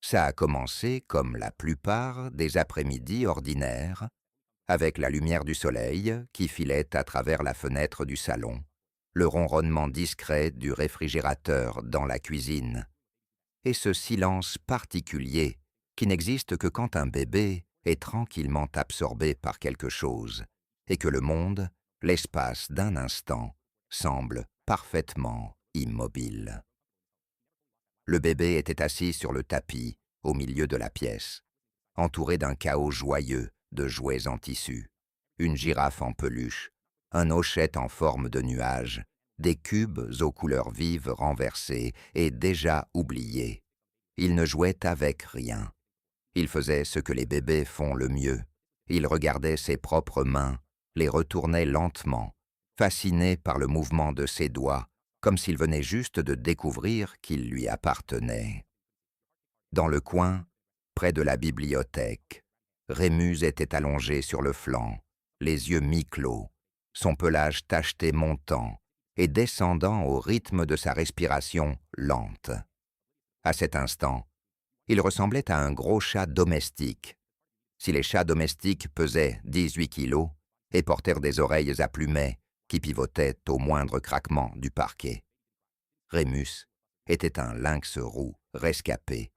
Ça a commencé comme la plupart des après-midi ordinaires, avec la lumière du soleil qui filait à travers la fenêtre du salon, le ronronnement discret du réfrigérateur dans la cuisine, et ce silence particulier qui n'existe que quand un bébé est tranquillement absorbé par quelque chose et que le monde, l'espace d'un instant, semble parfaitement immobile. Le bébé était assis sur le tapis, au milieu de la pièce, entouré d'un chaos joyeux de jouets en tissu, une girafe en peluche, un hochet en forme de nuage, des cubes aux couleurs vives renversés et déjà oubliés. Il ne jouait avec rien. Il faisait ce que les bébés font le mieux. Il regardait ses propres mains, les retournait lentement, fasciné par le mouvement de ses doigts, comme s'il venait juste de découvrir qu'il lui appartenait. Dans le coin, près de la bibliothèque, Rémus était allongé sur le flanc, les yeux mi-clos, son pelage tacheté montant et descendant au rythme de sa respiration lente. À cet instant, il ressemblait à un gros chat domestique. Si les chats domestiques pesaient 18 kilos et portèrent des oreilles à plumets qui pivotaient au moindre craquement du parquet. Rémus était un lynx roux rescapé,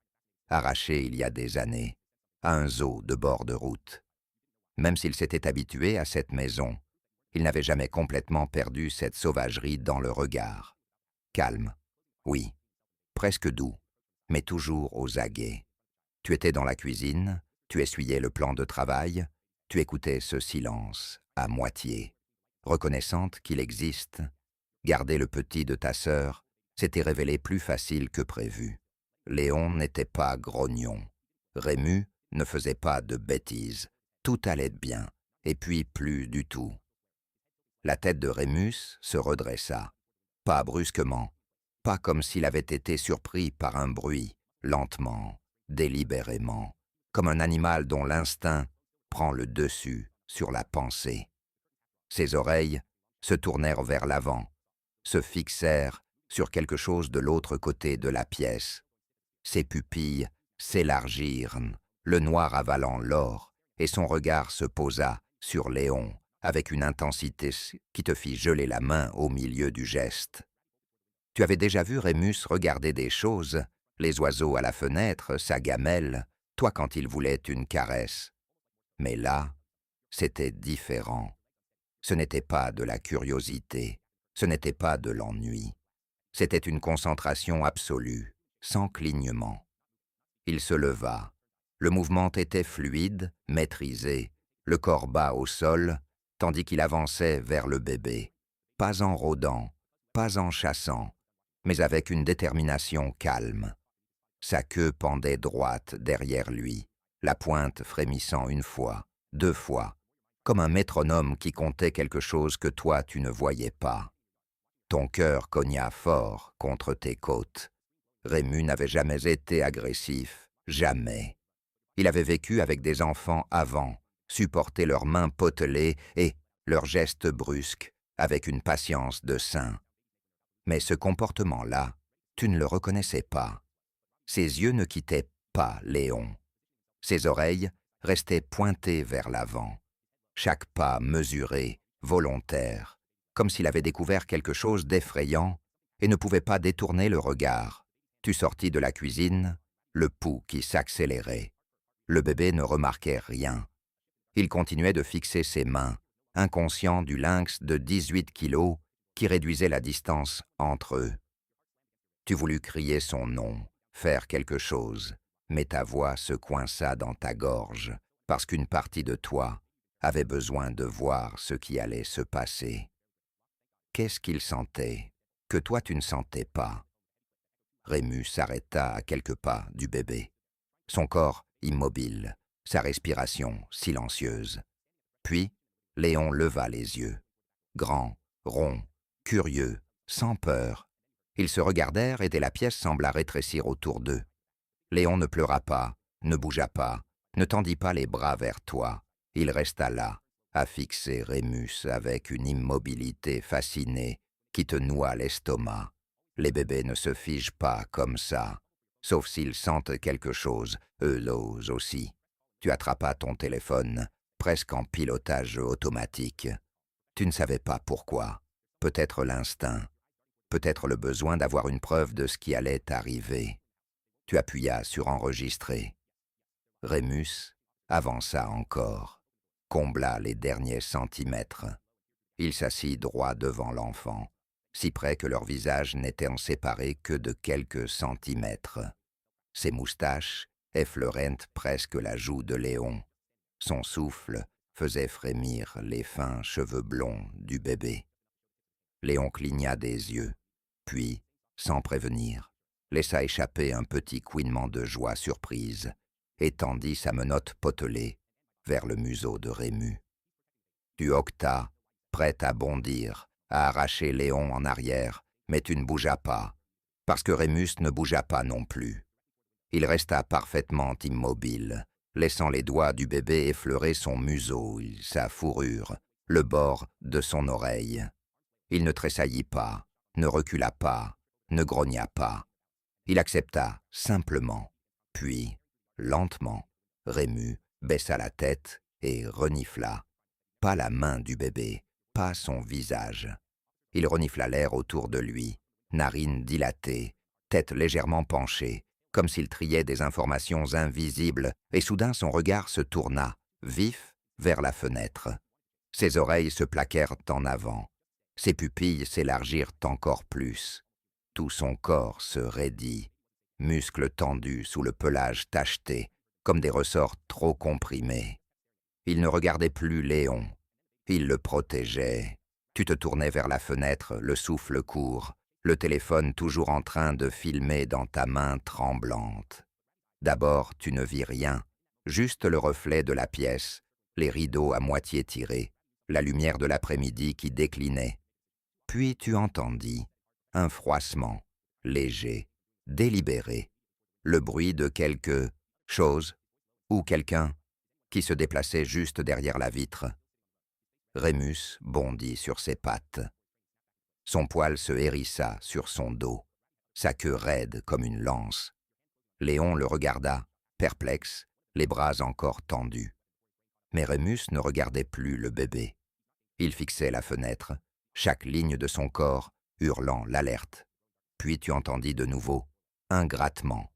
arraché il y a des années, à un zoo de bord de route. Même s'il s'était habitué à cette maison, il n'avait jamais complètement perdu cette sauvagerie dans le regard. Calme, oui, presque doux, mais toujours aux aguets. Tu étais dans la cuisine, tu essuyais le plan de travail, tu écoutais ce silence, à moitié. Reconnaissante qu'il existe, garder le petit de ta sœur s'était révélé plus facile que prévu. Léon n'était pas grognon. Rémus ne faisait pas de bêtises. Tout allait bien, et puis plus du tout. La tête de Rémus se redressa, pas brusquement, pas comme s'il avait été surpris par un bruit, lentement, délibérément, comme un animal dont l'instinct prend le dessus sur la pensée. Ses oreilles se tournèrent vers l'avant, se fixèrent sur quelque chose de l'autre côté de la pièce. Ses pupilles s'élargirent, le noir avalant l'or, et son regard se posa sur Léon avec une intensité qui te fit geler la main au milieu du geste. Tu avais déjà vu Rémus regarder des choses, les oiseaux à la fenêtre, sa gamelle, toi quand il voulait une caresse. Mais là, c'était différent. Ce n'était pas de la curiosité, ce n'était pas de l'ennui. C'était une concentration absolue, sans clignement. Il se leva. Le mouvement était fluide, maîtrisé, le corps bas au sol, tandis qu'il avançait vers le bébé, pas en rôdant, pas en chassant, mais avec une détermination calme. Sa queue pendait droite derrière lui, la pointe frémissant une fois, 2 fois, comme un métronome qui comptait quelque chose que toi tu ne voyais pas. Ton cœur cogna fort contre tes côtes. Rémus n'avait jamais été agressif, jamais. Il avait vécu avec des enfants avant, supporté leurs mains potelées et leurs gestes brusques, avec une patience de saint. Mais ce comportement-là, tu ne le reconnaissais pas. Ses yeux ne quittaient pas Léon. Ses oreilles restaient pointées vers l'avant. Chaque pas mesuré, volontaire, comme s'il avait découvert quelque chose d'effrayant et ne pouvait pas détourner le regard. Tu sortis de la cuisine, le pouls qui s'accélérait. Le bébé ne remarquait rien. Il continuait de fixer ses mains, inconscient du lynx de 18 kilos qui réduisait la distance entre eux. Tu voulus crier son nom, faire quelque chose, mais ta voix se coinça dans ta gorge parce qu'une partie de toi avait besoin de voir ce qui allait se passer. Qu'est-ce qu'il sentait, que toi tu ne sentais pas? Rémus s'arrêta à quelques pas du bébé, son corps immobile, sa respiration silencieuse. Puis, Léon leva les yeux. Grand, rond, curieux, sans peur. Ils se regardèrent et la pièce sembla rétrécir autour d'eux. Léon ne pleura pas, ne bougea pas, ne tendit pas les bras vers toi. Il resta là, à fixer Rémus avec une immobilité fascinée qui te noua l'estomac. Les bébés ne se figent pas comme ça. Sauf s'ils sentent quelque chose, eux l'osent aussi. Tu attrapas ton téléphone, presque en pilotage automatique. Tu ne savais pas pourquoi. Peut-être l'instinct. Peut-être le besoin d'avoir une preuve de ce qui allait arriver. Tu appuya sur enregistrer. Rémus avança encore, combla les derniers centimètres. Il s'assit droit devant l'enfant, si près que leurs visages n'étaient en séparés que de quelques centimètres. Ses moustaches effleuraient presque la joue de Léon. Son souffle faisait frémir les fins cheveux blonds du bébé. Léon cligna des yeux, puis, sans prévenir, laissa échapper un petit couinement de joie surprise et tendit sa menotte potelée vers le museau de Rémus. Tu hoquetas, prêt à bondir, à arracher Léon en arrière, mais tu ne bougeas pas, parce que Rémus ne bougea pas non plus. Il resta parfaitement immobile, laissant les doigts du bébé effleurer son museau, sa fourrure, le bord de son oreille. Il ne tressaillit pas, ne recula pas, ne grogna pas. Il accepta simplement, puis, lentement, Rémus baissa la tête et renifla. Pas la main du bébé, pas son visage. Il renifla l'air autour de lui, narines dilatées, tête légèrement penchée, comme s'il triait des informations invisibles, et soudain son regard se tourna, vif, vers la fenêtre. Ses oreilles se plaquèrent en avant. Ses pupilles s'élargirent encore plus. Tout son corps se raidit, muscles tendus sous le pelage tacheté, comme des ressorts trop comprimés. Il ne regardait plus Léon. Il le protégeait. Tu te tournais vers la fenêtre, le souffle court, le téléphone toujours en train de filmer dans ta main tremblante. D'abord, tu ne vis rien, juste le reflet de la pièce, les rideaux à moitié tirés, la lumière de l'après-midi qui déclinait. Puis tu entendis un froissement, léger, délibéré, le bruit de quelque chose ou quelqu'un qui se déplaçait juste derrière la vitre. Rémus bondit sur ses pattes. Son poil se hérissa sur son dos, sa queue raide comme une lance. Léon le regarda, perplexe, les bras encore tendus. Mais Rémus ne regardait plus le bébé. Il fixait la fenêtre, chaque ligne de son corps hurlant l'alerte. Puis tu entendis de nouveau un grattement.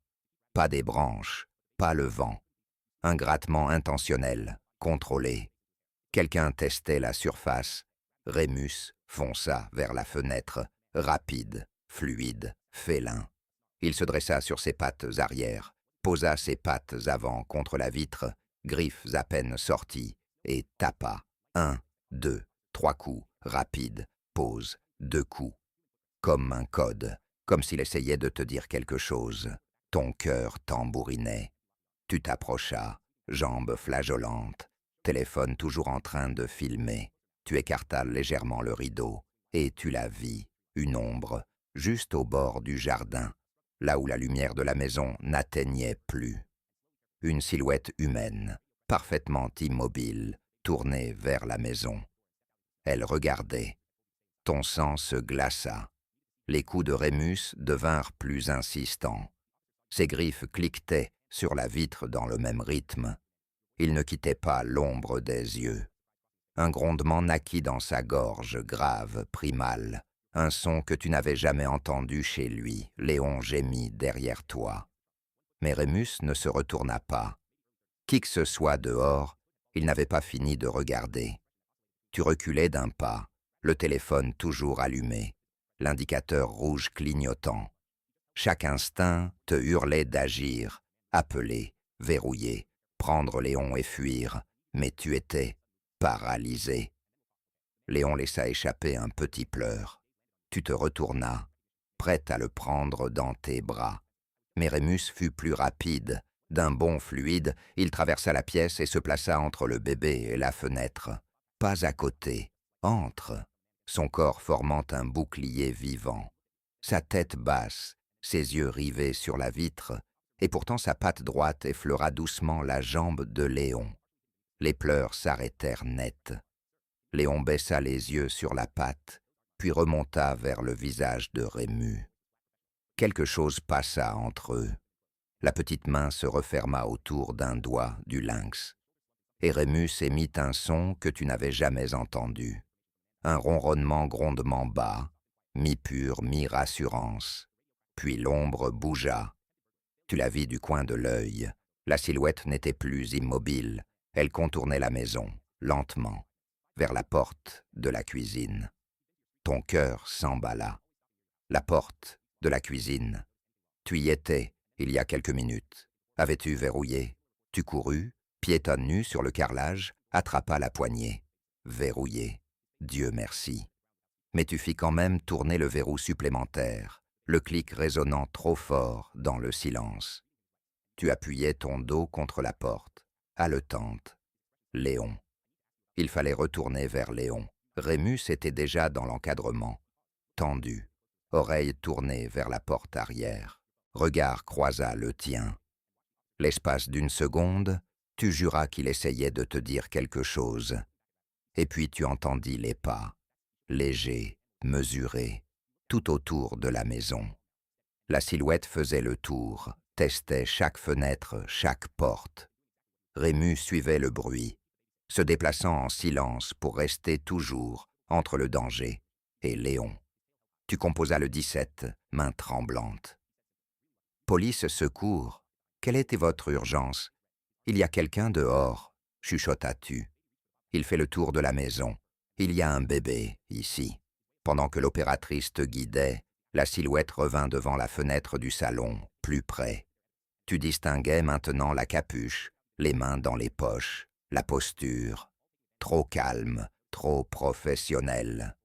Pas des branches, pas le vent. Un grattement intentionnel, contrôlé. Quelqu'un testait la surface. Rémus fonça vers la fenêtre, rapide, fluide, félin. Il se dressa sur ses pattes arrière, posa ses pattes avant contre la vitre, griffes à peine sorties, et tapa. 1, 2, 3 coups, rapides, pause, 2 coups. Comme un code, comme s'il essayait de te dire quelque chose. Ton cœur tambourinait. Tu t'approchas, jambes flageolantes, téléphone toujours en train de filmer. Tu écartas légèrement le rideau, et tu la vis, une ombre, juste au bord du jardin, là où la lumière de la maison n'atteignait plus. Une silhouette humaine, parfaitement immobile, tournée vers la maison. Elle regardait. Ton sang se glaça. Les coups de Rémus devinrent plus insistants. Ses griffes cliquetaient sur la vitre dans le même rythme. Il ne quittait pas l'ombre des yeux. Un grondement naquit dans sa gorge, grave, primal. Un son que tu n'avais jamais entendu chez lui. Léon gémit derrière toi. Mais Rémus ne se retourna pas. Qui que ce soit dehors, il n'avait pas fini de regarder. Tu reculais d'un pas, le téléphone toujours allumé, l'indicateur rouge clignotant. Chaque instinct te hurlait d'agir, appeler, verrouiller, prendre Léon et fuir, mais tu étais paralysé. Léon laissa échapper un petit pleur. Tu te retournas, prête à le prendre dans tes bras. Mais Rémus fut plus rapide. D'un bond fluide, il traversa la pièce et se plaça entre le bébé et la fenêtre. Pas à côté, entre, son corps formant un bouclier vivant. Sa tête basse, ses yeux rivés sur la vitre, et pourtant sa patte droite effleura doucement la jambe de Léon. Les pleurs s'arrêtèrent net. Léon baissa les yeux sur la patte, puis remonta vers le visage de Rémus. Quelque chose passa entre eux, La petite main se referma autour d'un doigt du lynx. Et Rémus émit un son que tu n'avais jamais entendu. Un ronronnement grondement bas, mi-pur, mi-rassurance. Puis l'ombre bougea. Tu la vis du coin de l'œil. La silhouette n'était plus immobile. Elle contournait la maison, lentement, vers la porte de la cuisine. Ton cœur s'emballa. La porte de la cuisine. Tu y étais, il y a quelques minutes. Avais-tu verrouillé? Tu courus, piétonne nue sur le carrelage, attrapa la poignée. Verrouillé. Dieu merci. Mais tu fis quand même tourner le verrou supplémentaire, le clic résonnant trop fort dans le silence. Tu appuyais ton dos contre la porte, haletante. Léon. Il fallait retourner vers Léon. Rémus était déjà dans l'encadrement, tendu, oreille tournée vers la porte arrière. Regard croisa le tien. L'espace d'une seconde, tu juras qu'il essayait de te dire quelque chose. Et puis tu entendis les pas, légers, mesurés, tout autour de la maison. La silhouette faisait le tour, testait chaque fenêtre, chaque porte. Rémus suivait le bruit, se déplaçant en silence pour rester toujours entre le danger et Léon. Tu composas le 17, main tremblante. Police, secours, quelle était votre urgence? Il y a quelqu'un dehors, chuchotas-tu. Il fait le tour de la maison. Il y a un bébé, ici. Pendant que l'opératrice te guidait, la silhouette revint devant la fenêtre du salon, plus près. Tu distinguais maintenant la capuche, les mains dans les poches, la posture. Trop calme, trop professionnelle.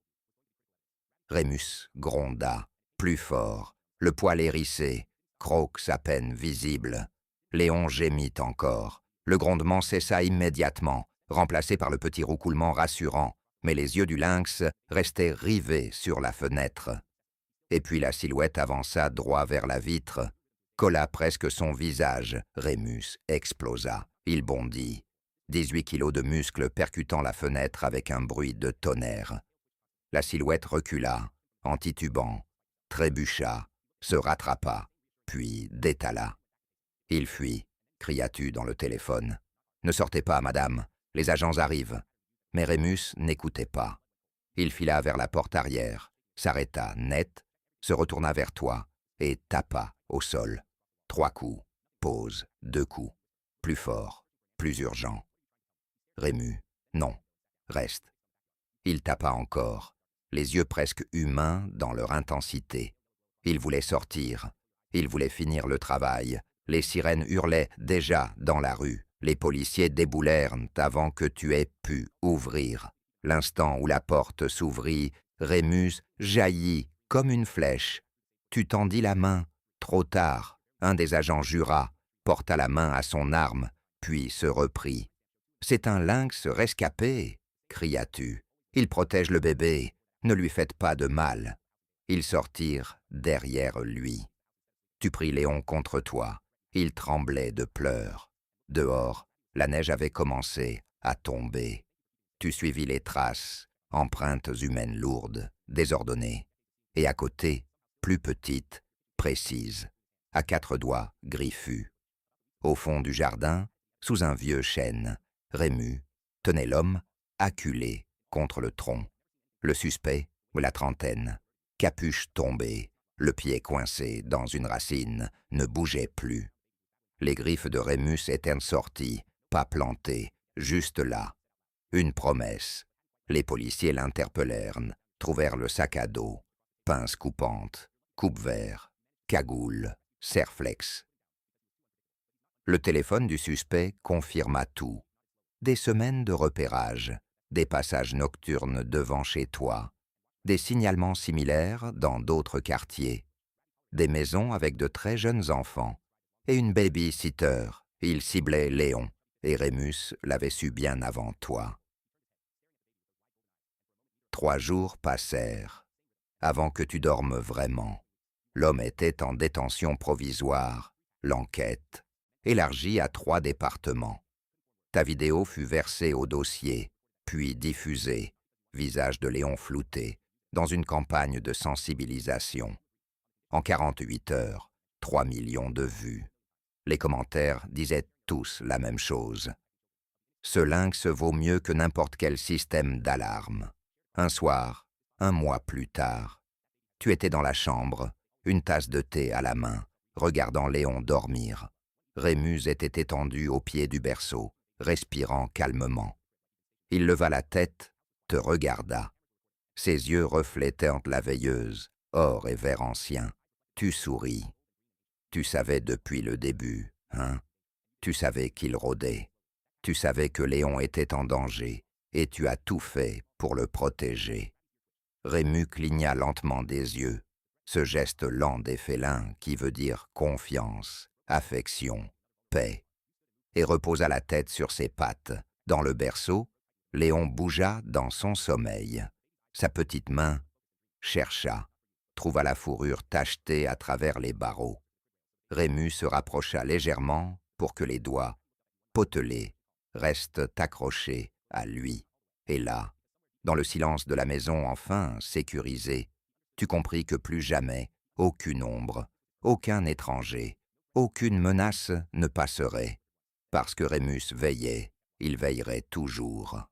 Rémus gronda, plus fort, le poil hérissé, Crocs à peine visible. Léon gémit encore. Le grondement cessa immédiatement, remplacé par le petit roucoulement rassurant, mais les yeux du lynx restaient rivés sur la fenêtre. Et puis la silhouette avança droit vers la vitre, colla presque son visage. Rémus explosa. Il bondit. 18 kilos de muscles percutant la fenêtre avec un bruit de tonnerre. La silhouette recula, en titubant, trébucha, se rattrapa, puis détala. Il fuit, cria-tu dans le téléphone. Ne sortez pas, madame, les agents arrivent. Mais Rémus n'écoutait pas. Il fila vers la porte arrière, s'arrêta net, se retourna vers toi et tapa au sol. 3 coups, pause, 2 coups. Plus fort, plus urgent. Rémus, non, reste. Il tapa encore, les yeux presque humains dans leur intensité. Il voulait sortir, il voulait finir le travail. Les sirènes hurlaient déjà dans la rue. Les policiers déboulèrent avant que tu aies pu ouvrir. L'instant où la porte s'ouvrit, Rémus jaillit comme une flèche. Tu tendis la main, trop tard. Un des agents jura, porta la main à son arme, puis se reprit. « C'est un lynx rescapé !» cria-tu. « Il protège le bébé, ne lui faites pas de mal. » Ils sortirent derrière lui. Tu pris Léon contre toi. Il tremblait de pleurs. Dehors, la neige avait commencé à tomber. Tu suivis les traces, empreintes humaines lourdes, désordonnées. Et à côté, plus petites, précises, à 4 doigts griffus. Au fond du jardin, sous un vieux chêne, Rémus tenait l'homme acculé contre le tronc. Le suspect, la trentaine, capuche tombée, le pied coincé dans une racine, ne bougeait plus. Les griffes de Rémus étaient sorties, pas plantées, juste là. Une promesse. Les policiers l'interpellèrent, trouvèrent le sac à dos, pince coupante, coupe-vert, cagoule, serflex. Le téléphone du suspect confirma tout. Des semaines de repérage, des passages nocturnes devant chez toi, des signalements similaires dans d'autres quartiers, des maisons avec de très jeunes enfants, et une baby-sitter. Il ciblait Léon, et Rémus l'avait su bien avant toi. 3 jours passèrent, avant que tu dormes vraiment. L'homme était en détention provisoire, l'enquête, élargie à 3 départements. Ta vidéo fut versée au dossier, puis diffusée, visage de Léon flouté, dans une campagne de sensibilisation. En 48 heures, 3 millions de vues. Les commentaires disaient tous la même chose. Ce lynx vaut mieux que n'importe quel système d'alarme. Un soir, un mois plus tard, tu étais dans la chambre, une tasse de thé à la main, regardant Léon dormir. Rémus était étendu au pied du berceau, respirant calmement. Il leva la tête, te regarda. Ses yeux reflétaient la veilleuse, or et vert ancien. Tu souris. Tu savais depuis le début, hein? Tu savais qu'il rôdait. Tu savais que Léon était en danger, et tu as tout fait pour le protéger. Rémus cligna lentement des yeux, ce geste lent des félins qui veut dire confiance, affection, paix, et reposa la tête sur ses pattes. Dans le berceau, Léon bougea dans son sommeil. Sa petite main chercha, trouva la fourrure tachetée à travers les barreaux. Rémus se rapprocha légèrement pour que les doigts, potelés, restent accrochés à lui. Et là, dans le silence de la maison enfin sécurisée, tu compris que plus jamais, aucune ombre, aucun étranger, aucune menace ne passerait. Parce que Rémus veillait, il veillerait toujours.